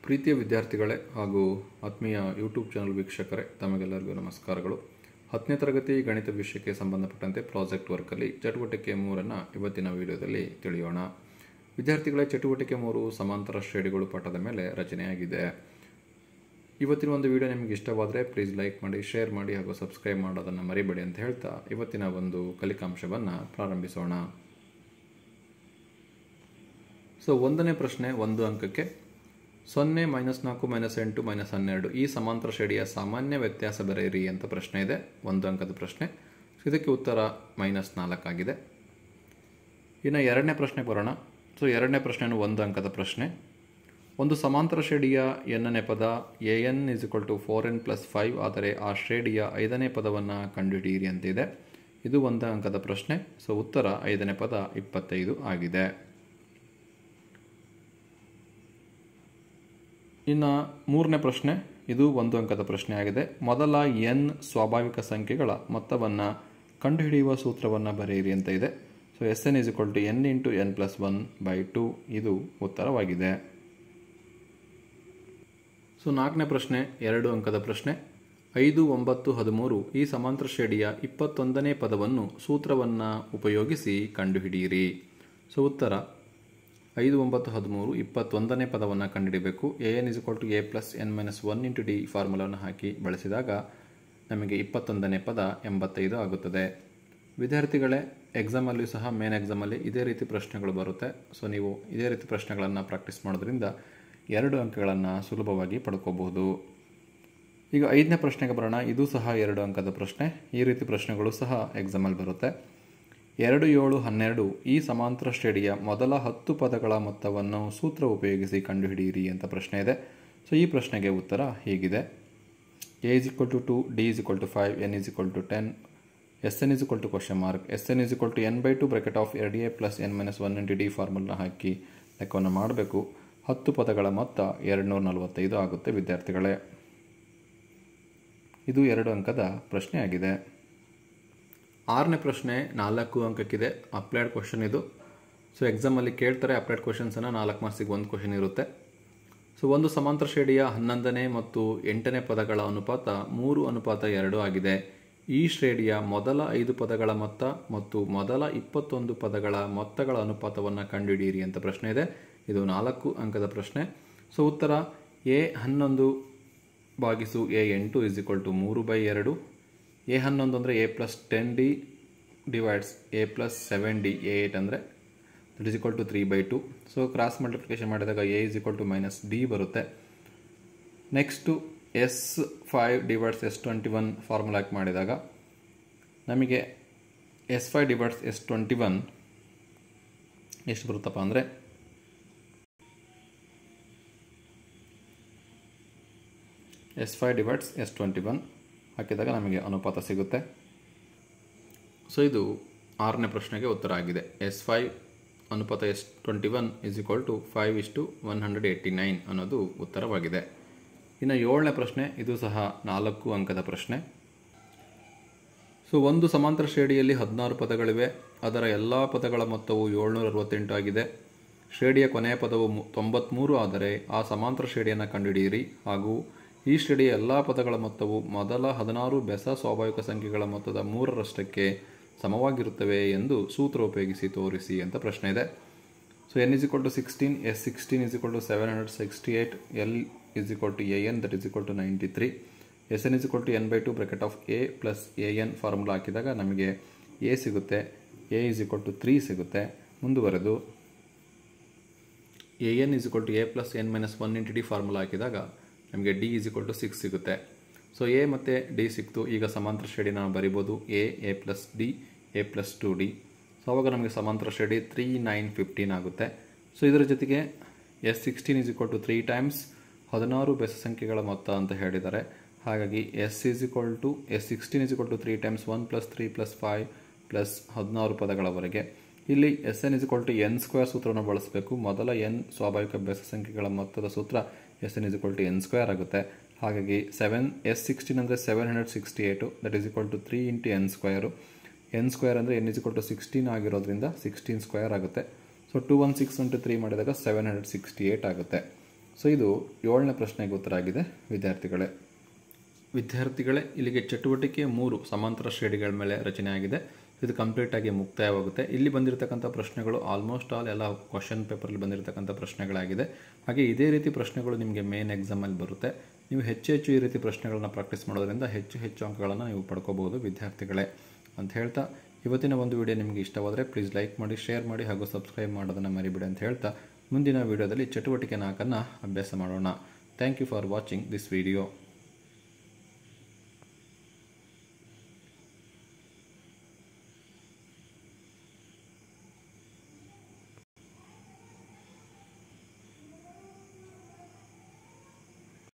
ಪ್ರೀತಿಯ ವಿದ್ಯಾರ್ಥಿಗಳೇ ಹಾಗೂ ಆತ್ಮೀಯ ಯೂಟ್ಯೂಬ್ ಚಾನಲ್ ವೀಕ್ಷಕರೇ, ತಮಗೆಲ್ಲರಿಗೂ ನಮಸ್ಕಾರಗಳು. 10ನೇ ತರಗತಿ ಗಣಿತ ವಿಷಯಕ್ಕೆ ಸಂಬಂಧಪಟ್ಟಂತೆ ಪ್ರಾಜೆಕ್ಟ್ ವರ್ಕಲ್ಲಿ ಚಟುವಟಿಕೆ 3 ಇವತ್ತಿನ ವಿಡಿಯೋದಲ್ಲಿ ತಿಳಿಯೋಣ. ವಿದ್ಯಾರ್ಥಿಗಳೇ, ಚಟುವಟಿಕೆ 3 ಸಮಾಂತರ ಶ್ರೇಣಿಗಳು ಪಾಠದ ಮೇಲೆ ರಚನೆಯಾಗಿದೆ. ಇವತ್ತಿನ ಒಂದು ವಿಡಿಯೋ ನಿಮಗೆ ಇಷ್ಟವಾದರೆ ಪ್ಲೀಸ್ ಲೈಕ್ ಮಾಡಿ, ಶೇರ್ ಮಾಡಿ ಹಾಗೂ ಸಬ್ಸ್ಕ್ರೈಬ್ ಮಾಡೋದನ್ನು ಮರಿಬೇಡಿ ಅಂತ ಹೇಳ್ತಾ ಇವತ್ತಿನ ಒಂದು ಕಲಿಕಾಂಶವನ್ನು ಪ್ರಾರಂಭಿಸೋಣ. ಒಂದನೇ ಪ್ರಶ್ನೆ 1 ಅಂಕಕ್ಕೆ 0, -4, -8, -12 ಈ ಸಮಾಂತರ ಶ್ರೇಣಿಯ ಸಾಮಾನ್ಯ ವ್ಯತ್ಯಾಸ ಬರೆಯಿರಿ ಅಂತ ಪ್ರಶ್ನೆ ಇದೆ. 1 ಅಂಕದ ಪ್ರಶ್ನೆ. ಇದಕ್ಕೆ ಉತ್ತರ -4 ಆಗಿದೆ. ಇನ್ನು ಎರಡನೇ ಪ್ರಶ್ನೆ ಬರೋಣ. ಎರಡನೇ ಪ್ರಶ್ನೆಯೂ 1 ಅಂಕದ ಪ್ರಶ್ನೆ. ಒಂದು ಸಮಾಂತರ ಶ್ರೇಣಿಯ ಎನ್ನನೇ ಪದ an = 4n + 5 ಆದರೆ ಆ ಶ್ರೇಣಿಯ 5ನೇ ಪದವನ್ನು ಕಂಡುಹಿಡಿಯಿರಿ ಅಂತ ಇದೆ. ಇದು 1 ಅಂಕದ ಪ್ರಶ್ನೆ. ಉತ್ತರ 5ನೇ ಪದ 25 ಆಗಿದೆ. ಇನ್ನು ಮೂರನೇ ಪ್ರಶ್ನೆ, ಇದು 1 ಅಂಕದ ಪ್ರಶ್ನೆ ಆಗಿದೆ. ಮೊದಲ n ಸ್ವಾಭಾವಿಕ ಸಂಖ್ಯೆಗಳ ಮೊತ್ತವನ್ನು ಕಂಡುಹಿಡಿಯುವ ಸೂತ್ರವನ್ನು ಬರೆಯಿರಿ ಅಂತ ಇದೆ. Sn = n × n + 1/2 ಇದು ಉತ್ತರವಾಗಿದೆ. ನಾಲ್ಕನೇ ಪ್ರಶ್ನೆ 2 ಅಂಕದ ಪ್ರಶ್ನೆ. 5, 9, 13 ಈ ಸಮಾಂತರ ಶ್ರೇಣಿಯ 21ನೇ ಪದವನ್ನು ಸೂತ್ರವನ್ನು ಉಪಯೋಗಿಸಿ ಕಂಡುಹಿಡಿಯಿರಿ. ಉತ್ತರ 5, 9, 13 21ನೇ ಪದವನ್ನು ಕಂಡುಹಿಡಿಯಬೇಕು. an = a + n - 1 × d ಫಾರ್ಮುಲಾವನ್ನು ಹಾಕಿ ಬಳಸಿದಾಗ ನಮಗೆ 21ನೇ ಪದ 85 ಆಗುತ್ತದೆ. ವಿದ್ಯಾರ್ಥಿಗಳೇ, ಎಕ್ಸಾಮಲ್ಲಿಯೂ ಸಹ ಮೇನ್ ಎಕ್ಸಾಮಲ್ಲಿ ಇದೇ ರೀತಿ ಪ್ರಶ್ನೆಗಳು ಬರುತ್ತೆ. ನೀವು ಇದೇ ರೀತಿ ಪ್ರಶ್ನೆಗಳನ್ನು ಪ್ರಾಕ್ಟೀಸ್ ಮಾಡೋದ್ರಿಂದ 2 ಅಂಕಗಳನ್ನು ಸುಲಭವಾಗಿ ಪಡ್ಕೋಬಹುದು. ಈಗ 5ನೇ ಪ್ರಶ್ನೆಗೆ ಬರೋಣ. ಇದು ಸಹ 2 ಅಂಕದ ಪ್ರಶ್ನೆ. ಈ ರೀತಿ ಪ್ರಶ್ನೆಗಳು ಸಹ ಎಕ್ಸಾಮಲ್ಲಿ ಬರುತ್ತೆ. 2, 7, 12 ಈ ಸಮಾಂತರ ಶ್ರೇಣಿಯ ಮೊದಲ 10 ಪದಗಳ ಮೊತ್ತವನ್ನು ಸೂತ್ರ ಉಪಯೋಗಿಸಿ ಕಂಡುಹಿಡಿಯಿರಿ ಅಂತ ಪ್ರಶ್ನೆ ಇದೆ. ಈ ಪ್ರಶ್ನೆಗೆ ಉತ್ತರ ಹೀಗಿದೆ. a = 2, d = 5, n = 10, Sn = Sn = n/2 (2a + n - 1 × d formula ಹಾಕಿ ಲೆಕ್ಕವನ್ನು ಮಾಡಬೇಕು. 10 ಪದಗಳ ಮೊತ್ತ 245 ಆಗುತ್ತೆ ವಿದ್ಯಾರ್ಥಿಗಳೇ. ಇದು 2 ಅಂಕದ ಪ್ರಶ್ನೆ ಆಗಿದೆ. 6ನೇ ಪ್ರಶ್ನೆ 4 ಅಂಕಕ್ಕಿದೆ. ಅಪ್ಲೈಡ್ ಕ್ವಶನ್ ಇದು. ಎಕ್ಸಾಮಲ್ಲಿ ಕೇಳ್ತಾರೆ ಅಪ್ಲೈಡ್ ಕ್ವಶನ್ಸನ್ನು. 4 ಮಾರ್ಕ್ಸಿಗೆ 1 ಕ್ವಶನ್ ಇರುತ್ತೆ. ಒಂದು ಸಮಾಂತರ ಶ್ರೇಣಿಯ 11ನೇ ಮತ್ತು 8ನೇ ಪದಗಳ ಅನುಪಾತ 3:2 ಆಗಿದೆ. ಈ ಶ್ರೇಣಿಯ ಮೊದಲ 5 ಪದಗಳ ಮೊತ್ತ ಮತ್ತು ಮೊದಲ 21 ಪದಗಳ ಮೊತ್ತಗಳ ಅನುಪಾತವನ್ನು ಕಂಡುಹಿಡಿಯಿರಿ ಅಂತ ಪ್ರಶ್ನೆ ಇದೆ. ಇದು 4 ಅಂಕದ ಪ್ರಶ್ನೆ. ಉತ್ತರ a11 / a8 = 3/2. a11 ಅಂದರೆ a + 10d / a + 7d. a8 ಅಂದರೆ that is equal to 3/2. Cross multiplication ಮಾಡಿದಾಗ a = -d ಬರುತ್ತೆ. ನೆಕ್ಸ್ಟು S5 / S21 ಫಾರ್ಮುಲಾ ಹಾಕಿ ಮಾಡಿದಾಗ ನಮಗೆ S5 / S21 ಎಷ್ಟು ಬರುತ್ತಪ್ಪ ಅಂದರೆ S5 / S21 ಹಾಕಿದಾಗ ನಮಗೆ ಅನುಪಾತ ಸಿಗುತ್ತೆ. ಇದು 6ನೇ ಪ್ರಶ್ನೆಗೆ ಉತ್ತರ ಆಗಿದೆ. S5 ಅನುಪಾತ S21 = 5:189 ಅನ್ನೋದು ಉತ್ತರವಾಗಿದೆ. ಇನ್ನು 7ನೇ ಪ್ರಶ್ನೆ, ಇದು ಸಹ 4 ಅಂಕದ ಪ್ರಶ್ನೆ. ಒಂದು ಸಮಾಂತರ ಶ್ರೇಣಿಯಲ್ಲಿ 16 ಪದಗಳಿವೆ. ಅದರ ಎಲ್ಲ ಪದಗಳ ಮೊತ್ತವು 768 ಆಗಿದೆ. ಶ್ರೇಣಿಯ ಕೊನೆಯ ಪದವು 93 ಆದರೆ ಆ ಸಮಾಂತರ ಶ್ರೇಣಿಯನ್ನು ಕಂಡುಹಿಡಿಯಿರಿ ಹಾಗೂ ಈ ಶ್ರೇಣಿಯ ಎಲ್ಲ ಪದಗಳ ಮೊತ್ತವು ಮೊದಲ 16 ಬೆಸ ಸ್ವಾಭಾವಿಕ ಸಂಖ್ಯೆಗಳ ಮೊತ್ತದ 3ರಷ್ಟಕ್ಕೆ ಸಮವಾಗಿರುತ್ತವೆ ಎಂದು ಸೂತ್ರ ಉಪಯೋಗಿಸಿ ತೋರಿಸಿ ಅಂತ ಪ್ರಶ್ನೆ ಇದೆ. n = 16, S16 = 768, L = an that is equal to 93, Sn = n/2 (a + an formula ಹಾಕಿದಾಗ ನಮಗೆ a ಸಿಗುತ್ತೆ. a = 3 ಸಿಗುತ್ತೆ. ಮುಂದುವರೆದು an = a + n - 1 × d formula ಹಾಕಿದಾಗ ನಮಗೆ d = 6 ಸಿಗುತ್ತೆ. a ಮತ್ತು d ಸಿಕ್ತು. ಈಗ ಸಮಾಂತರ ಶ್ರೇಣಿ ನಾವು ಬರಿಬೋದು. a + d, a + 2d. ಆವಾಗ ನಮಗೆ ಸಮಾಂತರ ಶ್ರೇಣಿ 3, 9, 15 ಆಗುತ್ತೆ. ಇದರ ಜೊತೆಗೆ S16 = 3 ಟೈಮ್ಸ್ 16 ಬೆಸ ಸಂಖ್ಯೆಗಳ ಮೊತ್ತ ಅಂತ ಹೇಳಿದ್ದಾರೆ. ಹಾಗಾಗಿ S16 = 3 ಟೈಮ್ಸ್ 1 + 3 + 5 + 16 ಪದಗಳವರೆಗೆ. ಇಲ್ಲಿ Sn = n² ಸೂತ್ರವನ್ನು ಬಳಸಬೇಕು. ಮೊದಲ n ಸ್ವಾಭಾವಿಕ ಬೆಸ ಸಂಖ್ಯೆಗಳ ಮೊತ್ತದ ಸೂತ್ರ Sn = n² ಆಗುತ್ತೆ. ಹಾಗಾಗಿ S16 ಅಂದರೆ 768 that is equal to 3 × n². n² ಅಂದರೆ n = 16 ಆಗಿರೋದ್ರಿಂದ 16² ಆಗುತ್ತೆ. 2 1 6 3 ಮಾಡಿದಾಗ 768 ಆಗುತ್ತೆ. ಸೊ ಇದು 7ನೇ ಪ್ರಶ್ನೆಗೆ ಉತ್ತರ ಆಗಿದೆ ವಿದ್ಯಾರ್ಥಿಗಳೇ ಇಲ್ಲಿಗೆ ಚಟುವಟಿಕೆ 3 ಸಮಾಂತರ ಶ್ರೇಣಿಗಳ ಮೇಲೆ ರಚನೆ ಆಗಿದೆ. ಇದು ಕಂಪ್ಲೀಟಾಗಿ ಮುಕ್ತಾಯವಾಗುತ್ತೆ. ಇಲ್ಲಿ ಬಂದಿರತಕ್ಕಂಥ ಪ್ರಶ್ನೆಗಳು ಆಲ್ಮೋಸ್ಟ್ ಆಲ್ ಎಲ್ಲ ಕ್ವಶನ್ ಪೇಪರಲ್ಲಿ ಬಂದಿರತಕ್ಕಂಥ ಪ್ರಶ್ನೆಗಳಾಗಿದೆ. ಹಾಗೆ ಇದೇ ರೀತಿ ಪ್ರಶ್ನೆಗಳು ನಿಮಗೆ ಮೇನ್ ಎಕ್ಸಾಮಲ್ಲಿ ಬರುತ್ತೆ. ನೀವು ಹೆಚ್ಚು ಈ ರೀತಿ ಪ್ರಶ್ನೆಗಳನ್ನ ಪ್ರಾಕ್ಟೀಸ್ ಮಾಡೋದ್ರಿಂದ ಹೆಚ್ಚು ಅಂಕಗಳನ್ನು ನೀವು ಪಡ್ಕೋಬಹುದು ವಿದ್ಯಾರ್ಥಿಗಳೇ ಅಂತ ಹೇಳ್ತಾ, ಇವತ್ತಿನ ಒಂದು ವಿಡಿಯೋ ನಿಮಗೆ ಇಷ್ಟವಾದರೆ ಪ್ಲೀಸ್ ಲೈಕ್ ಮಾಡಿ, ಶೇರ್ ಮಾಡಿ ಹಾಗೂ ಸಬ್ಸ್ಕ್ರೈಬ್ ಮಾಡೋದನ್ನು ಮರಿಬೇಡಿ ಅಂತ ಹೇಳ್ತಾ, ಮುಂದಿನ ವಿಡಿಯೋದಲ್ಲಿ ಚಟುವಟಿಕೆ 4 ಅಭ್ಯಾಸ ಮಾಡೋಣ. Thank you for watching this video.